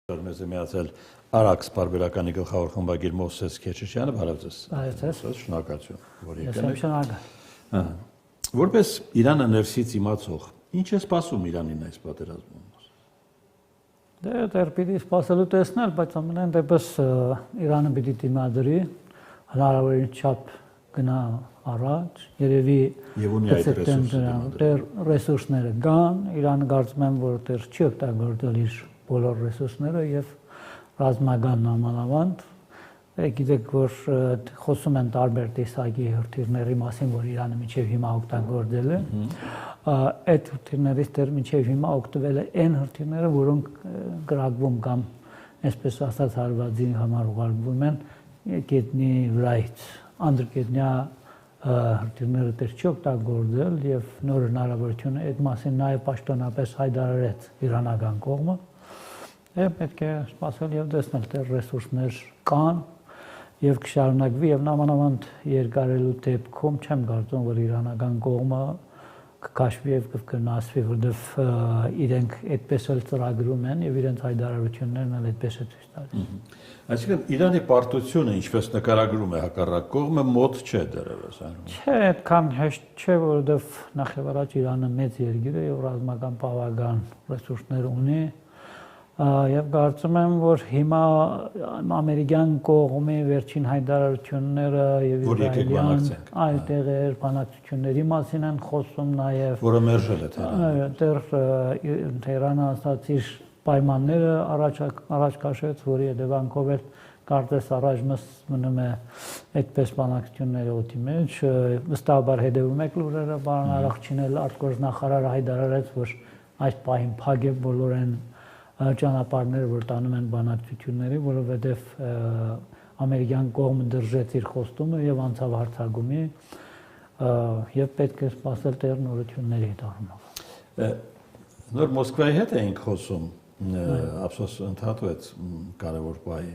Մեզ է միացել Արաքս պարբերականի գլխավոր խմբագիր Մովսես Քեչեչյանը, բարև ձեզ։ Շնորհակալություն, որ եկել եք։ Որպես Իրանը ներսից իմացող, ինչ է սպասում Իրանին այս պատերազմում։ Դե դեռ պիտի սպասելու տեսնել, բայց ամենայն դեպս Իրանը պիտի դիմադրի, հնարավորին չափ գնա առաջ, երևի դեռ ռեսուրսները կան, Իրանը կարծում եմ, որ դեռ չի օգտագործել իր բոլոր ռեսուրսները եւ ռազմական նամանավանդ գիտեք որ խոսում են տարբեր տեսակի հրթիռների մասին որ Իրանը մինչեւ հիմա օգտագործել է այդ հրթիռներից դեռ մինչեւ հիմա օգտվել է այն հրթիռները որոնք գրակվում կամ այսպես ասած հարվածի համար ուղարկվում են գետնի վրայից անդրգետնյա հրթիռները դեռ չի օգտագործել եւ նոր հնարավորություն այդ մասին նաեւ պաշտոնապես հայտարարեց իրանական կողմը պետք է սպասել եւ տեսնել դեռ ռեսուրսներ կան եւ կշարունակվի եւ նամանավանդ երկարելու դեպքում չեմ կարծում որ իրանական կողմը կքաշվի եւ կգնասվի որովհետեւ իրենք այդպես էլ ծրագրում են եւ իրենց հայտարարություններն էլ այդպես է ցույց տալիս Այսինքն Իրանի պարտությունը ինչպես նկարագրում է հակառակ կողմը մոտ չէ դեռևս Չէ այդքան հեշտ չէ որովհետեւ նախ եւ առաջ Իրանը մեծ երկիր է եւ ռազմական բավական ռեսուրսներ ունի Եվ կարծում եմ, որ հիմա ամերիկյան կողմի վերջին հայտարարությունները եւ իսրայելյան այլ տեղեր բանակցությունների մասին են խոսում նաեւ որը մերժել է Թեհրանը դեռ Թեհրանը ասաց իր պայմանները առաջ քաշեց, որի հետևանքով էլ կարծես առաջ մնում է այդպես բանակցությունների օդի մեջ վստահաբար հետևում եք լուրերը բան Արաքչին էլ արտգործնախարարը հայտարարեց, որ այս պահին փակ է բոլորեն ճանապարհները որ տանում են բանակցությունների, որովհետև ամերիկյան կողմը դրժեց իր խոստումը եւ անցավ հարձակումի եւ պետք է սպասել դեռ նորությունների դառնալու։ Նոր Մոսկվայի հետ էինք խոսում, ափսոս ընդհատվեց կարևոր բանի։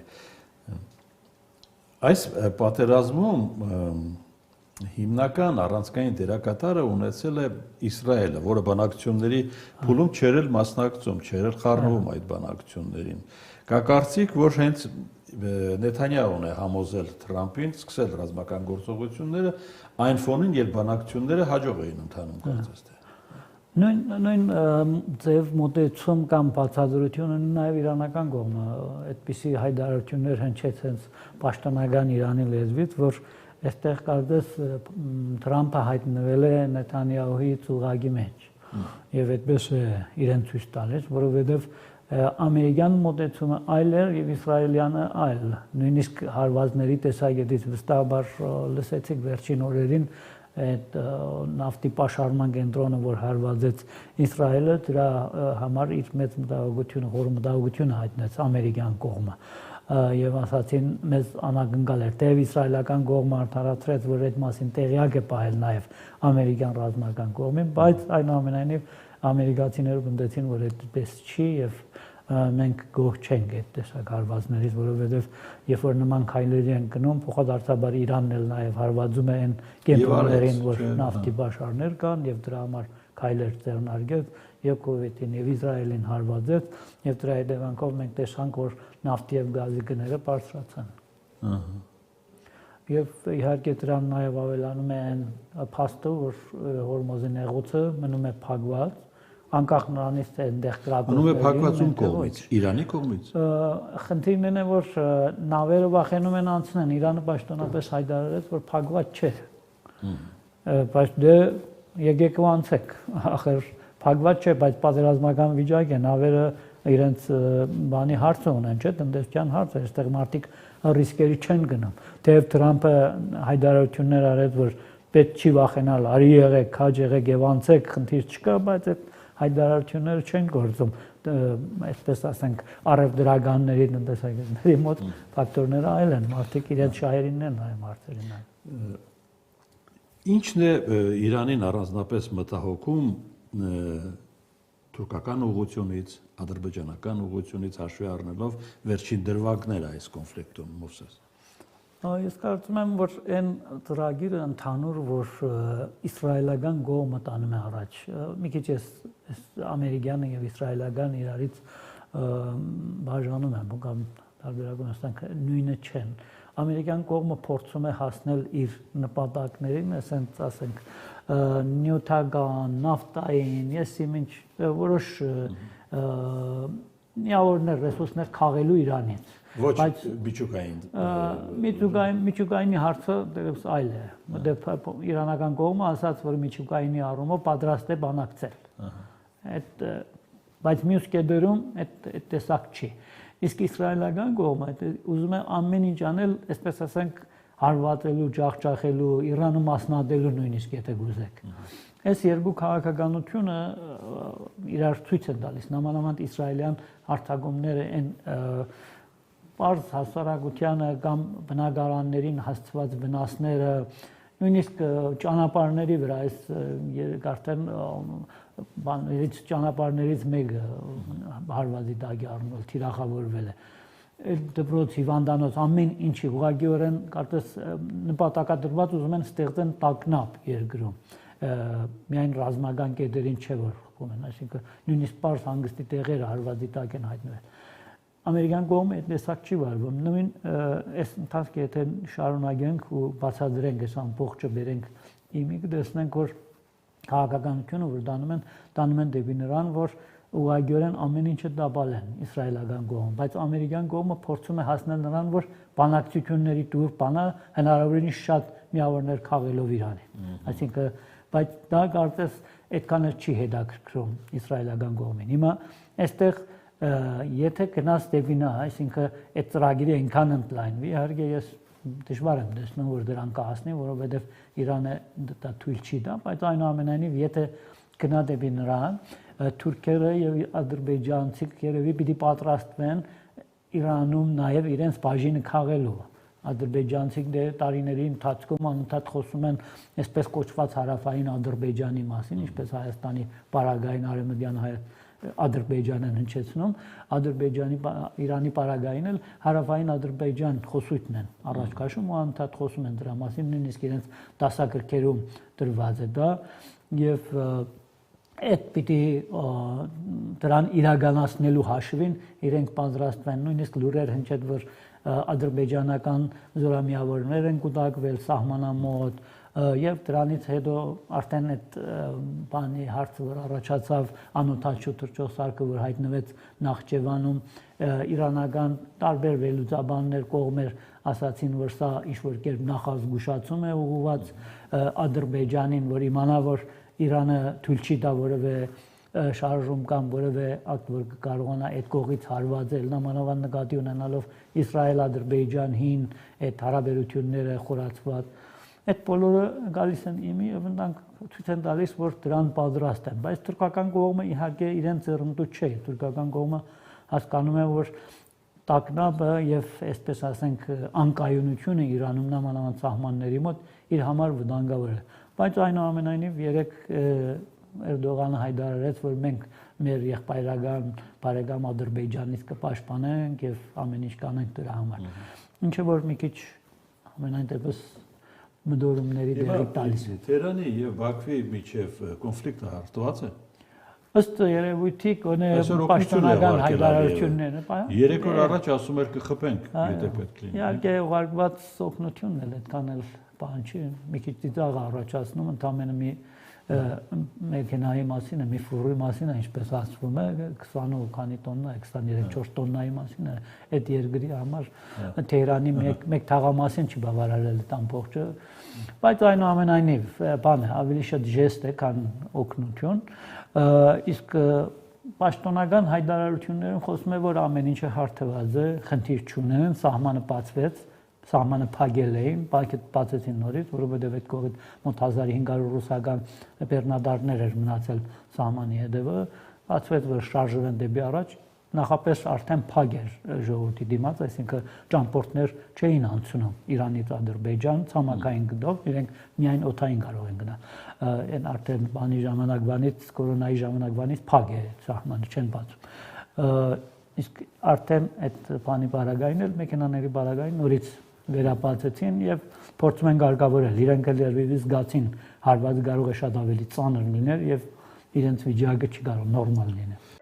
Այս պատերազմում հիմնական առանցքային դերակատարը ունեցել է Իսրայելը, որը բանակցությունների փուլում չէր էլ մասնակցում, չէր էլ խառնվում այդ բանակցություններին։ Կա կարծիք, որ հենց Նեթանյահուն է համոզել Թրամփին սկսել ռազմական գործողությունները այն ֆոնին, երբ բանակցությունները հաջող էին ընթանում, կարծես թե։ Նույն ձև մոտեցում կամ բացատրություն ունի նաև իրանական կողմը, այդպիսի հայտարարություններ հնչեց հենց պաշտոնական Իրանի լեզվից, որ Այստեղ կարծես Թրամփը հայտնվել է Նեթանյահուի ծուղակի մեջ եւ այդպես է իրեն ցույց տալիս, որովհետեւ ամերիկյան մոտեցումը այլ է եւ իսրայելյանը այլ, նույնիսկ հարվածների տեսակետից վստահաբար լսեցիք վերջին օրերին այդ նավթի պաշարման կենտրոնը, որ հարվածեց Իսրայելը, դրա համար իր մեծ մտահոգությունը, խոր մտահոգությունը հայտնեց ամերիկյան կողմը եւ ասացին մեզ անակնկալ էր դեպի իսրայելական կողմը արդարացրեց որ այդ մասին տեղյակ է ողել նաեւ ամերիկյան ռազմական կողմին բայց այնուամենայնիվ ամերիկացիները պնդեցին որ այդպես չի եւ մենք գոհ չենք այդ տեսակ հարվածներից որովհետեւ երբ որ նման քայլերի են գնում փոխադարձաբար Իրանն էլ նաեւ հարվածում է այն կենտրոններին որ նավթի բաշարներ կան եւ դրա համար քայլեր ձեռնարկեց եւ Կուվեյթին եւ Իսրայելին հարվածեց եւ դրա հետևանքով մենք տեսանք որ նավթի եւ գազի գները բարձրացան։ Եվ իհարկե դրան նաեւ ավելանում է այն փաստը որ Հորմոզի նեղուցը մնում է փակված անկախ նրանից թե այնտեղ կրակում մնում է փակված ում կողմից Իրանի կողմից Խնդիրն է որ նավերը վախենում են անցնեն Իրանը պաշտոնապես հայտարարեց որ փակված չէ բայց դե եկեք ու անցեք ախր փակված չէ բայց պատերազմական վիճակ է նավերը իրենց բանի հարցը ունեն չէ տնտեսական հարց է այստեղ մարդիկ ռիսկերի չեն գնում թեև Թրամփը հայտարարություններ արեց որ պետք չի վախենալ արի եղեք քաջ եղեք եւ անցեք խնդիր չկա բայց այդ հայտարարությունները չեն գործում այսպես ասենք առևտրականների տնտեսագետների մոտ ֆակտորները այլ են մարդիկ իրենց շահերին են նայում հարցերին Ինչն է Իրանին առանձնապես մտահոգում թուրքական ուղղությունից, ադրբեջանական ուղղությունից հաշվի առնելով վերջին դրվագները այս կոնֆլիկտում Մովսես Ես կարծում եմ, որ այն ծրագիրը ընդհանուր, որ իսրայելական կողմը տանում է առաջ։ Մի քիչ ամերիկյանը եւ իսրայելական իրարից բաժանում են, կամ տարբերակում ասենք նույնը չեն։ Ամերիկյան կողմը փորձում է հասնել իր նպատակներին, ասենք նյութական, նավթային, եսիմինչ որոշ միավորներ, ռեսուրսներ քաղելու Իրանից։ Ոչ միջուկային։ Միջուկայինի հարցը դեռևս այլ է։ Իրանական կողմը ասաց, որ միջուկայինի առումով պատրաստ է բանակցել։ Բայց մյուս կետերում այդ տեսակ չի։ Իսկ իսրայելական կողմը ուզում է ամեն ինչ անել, այսպես ասենք, հարվածելու, ջախջախելու, Իրանը մասնատելու նույնիսկ եթե գուզեք։ Այս երկու քաղաքականությունը իրար ցույց են տալիս, նամանավանդ իսրայելյան հարձակումները այն պարզ հասարակությանը կամ բնակարաններին հասցված վնասները, նույնիսկ ճանապարհների վրա, այս արդեն բաներից ճանապարհներից մեկը հարվածի տակ է առնվել, թիրախավորվել է։ Դպրոց, հիվանդանոց, ամեն ինչի ուղղակիորեն կարծես նպատակադրված ուզում են ստեղծեն տագնապ երկրում։ Միայն ռազմական կետերին չէ որ խփում են, այսինքն նույնիսկ պարզ հանգստի տեղերը հարվածի տակ են հայտնվել։ Ամերիկյան կողմը այդ տեսակ չի վարվում։ Նույն այս ընթացքը եթե շարունակենք ու բացատրենք այս ամբողջը բերենք իմի կտեսնենք որ քաղաքականությունը որ տանում են դեպի նրան որ ուղղակիորեն ամեն ինչը տապալեն իսրայելական կողմը, բայց ամերիկյան կողմը փորձում է հասնել նրան որ բանակցությունների տուր բանա հնարավորինս շատ միավորներ քաղելով Իրանին։ Այսինքն բայց դա կարծես այդքան էլ չի հետաքրքրում իսրայելական կողմին։ Հիմա այստեղ եթե գնաց դեպի նա, այսինքն այդ ծրագիրը այնքան ընդլայնվի, իհարկե ես դժվար եմ տեսնում որ դրան կհասնի, որովհետև Իրանը դա թույլ չի տա, բայց այնուամենայնիվ եթե գնա դեպի նրան, թուրքերը եւ ադրբեջանցիք երևի պիտի պատրաստվեն Իրանում նաեւ իրենց բաժինը քաղելու։ Ադրբեջանցիք տարիների ընթացքում անընդհատ խոսում են այսպես կոչված հարավային Ադրբեջանի մասին, ինչպես Հայաստանի Պարագային արևմտյան Ադրբեջանը հնչեցնում, Ադրբեջանի Իրանի Պարագային էլ հարավային Ադրբեջան խոսույթն են առաջ քաշում ու անընդհատ խոսում են դրա մասին, նույնիսկ իրենց դասագրքերում դրված է դա եւ այդ պիտի դրան իրականացնելու հաշվին իրենք պատրաստվեն, նույնիսկ լուրեր հնչեց որ ադրբեջանական զորամիավորներ են կուտակվել սահմանամոտ եւ դրանից հետո արդեն այդ բանի հարցը որ առաջացավ անօթաչու թռչող սարքը որ հայտնվեց Նախճեվանում իրանական տարբեր վերլուծաբաններ կողմեր ասացին որ սա ինչ-որ կերպ նախազգուշացում է ուղղված Ադրբեջանին որ իմանա որ Իրանը թույլ չի տա որևէ շարժում կամ որևէ ակտ որ կարողանա այդ կողից հարվածել նամանավանդ նկատի ունենալով Իսրայել-Ադրբեջան հին այդ հարաբերությունները խորացված այդ բոլորը գալիս են իմի եւ ընդանք ցույց են տալիս որ դրան պատրաստ են բայց թուրքական կողմը իհարկե իրենց ձեռնտու չէ թուրքական կողմը հասկանում է որ տագնապը եւ այսպես ասենք անկայունությունը Իրանում նամանավանդ սահմանների մոտ իր համար վտանգավոր է բայց այնուամենայնիվ երեք Էրդողանը հայտարարեց որ մենք մեր եղբայրական բարեկամ Ադրբեջանից կպաշտպանենք եւ ամեն ինչ կանենք դրա համար ինչը որ մի քիչ ամենայն դեպս մտորումների դերի տալիս է Թերանի եւ Բաքվի միջև կոնֆլիկտը հարթված է ըստ երևույթի կոնե պաշտոնական հայտարարությունները 3 օր առաջ ասում էր կխփենք եթե պետք լինի իհարկե ուղարկված օգնությունն էլ այդքան էլ բան չի մի քիչ ծիծաղ առաջացնում ընդամենը մի մեքենայի մասին է մի ֆուրի մասին է ինչպես ասվում է 20 քանի տոննա 23-4 տոննայի մասին է այդ երկրի համար Թեհրանի մեկ թաղամասին չի բավարարել այդ ամբողջը բայց այնուամենայնիվ բան է ավելի շատ ժեստ է քան օգնություն իսկ պաշտոնական հայտարարություններում խոսում է որ ամեն ինչը հարթված է խնդիր չունեն սահմանը բացվեց սահմանը փակել էին, բացեցին նորից, որովհետև այդ կողմից մոտ 1500 ռուսական բեռնադարներ էր մնացել սահմանի հետևը, բացվեց որ շարժվեն դեպի առաջ, նախապես արդեն փակ էր ժողովրդի դիմաց, այսինքն ճամփորդներ չէին անցնում Իրանից Ադրբեջան, ցամաքային գծով, իրենք միայն օդային կարող են գնալ։ Այն արդեն բանի ժամանակվանից, կորոնայի ժամանակվանից փակ է սահմանը, չեն բացում։ Իսկ արդեն այդ բանի բարագային էլ մեքենաների բարագային նորից վերապացեցին եւ փորձում են ղեկավարել իրենք էլ երևի զգացին հարվածը կարող է շատ ավելի ծանր լինել եւ իրենց վիճակը չի կարող նորմալ լինել